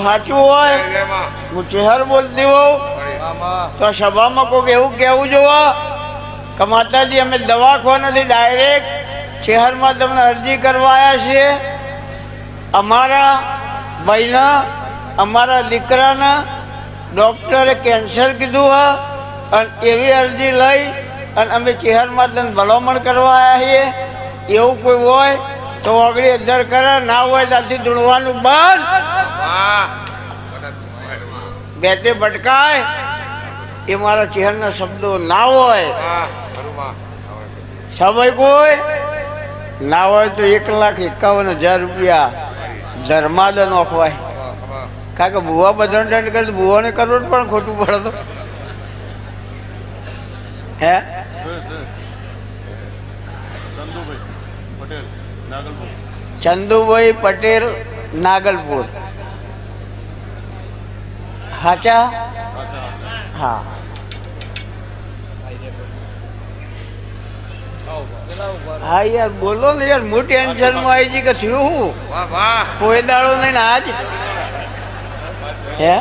સાચું હોય હું ચહેર બોલતી હોઉં તો સભામાં કોઈક એવું કહેવું જોવો કે માતાજી અમે દવાખાનાથી ડાયરેક્ટ શહેરમાં તમને અરજી કરવા આવ્યા છીએ, અમારા ભાઈના અમારા દીકરાના ડૉક્ટરે કેન્સર કીધું હ અને એવી અરજી લઈ અને અમે શહેરમાં તને ભલામણ કરવા આવ્યા છીએ, એવું કોઈ હોય તો 19,000 કરે, ના હોય ત્યાંથી ધૂણવાનું બંધ. બેતે ભટકાય એ મારા ચહેરના શબ્દો ના હોય. સમય કોઈ ના હોય તો 1,51,000 રૂપિયા ધર્માદન નોખવાય. કારણ કે ભૂવા બધાને દંડ કરે તો ભૂવાને કરવું પણ ખોટું પડે તો હે. ચંદુભાઈ પટેલ નાગલપુર. હાચા? હા. હા યાર બોલો ને યાર, હું ટેન્શનમાં આવી છે કે થયું કોઈ દાડો નહીં આજ હે.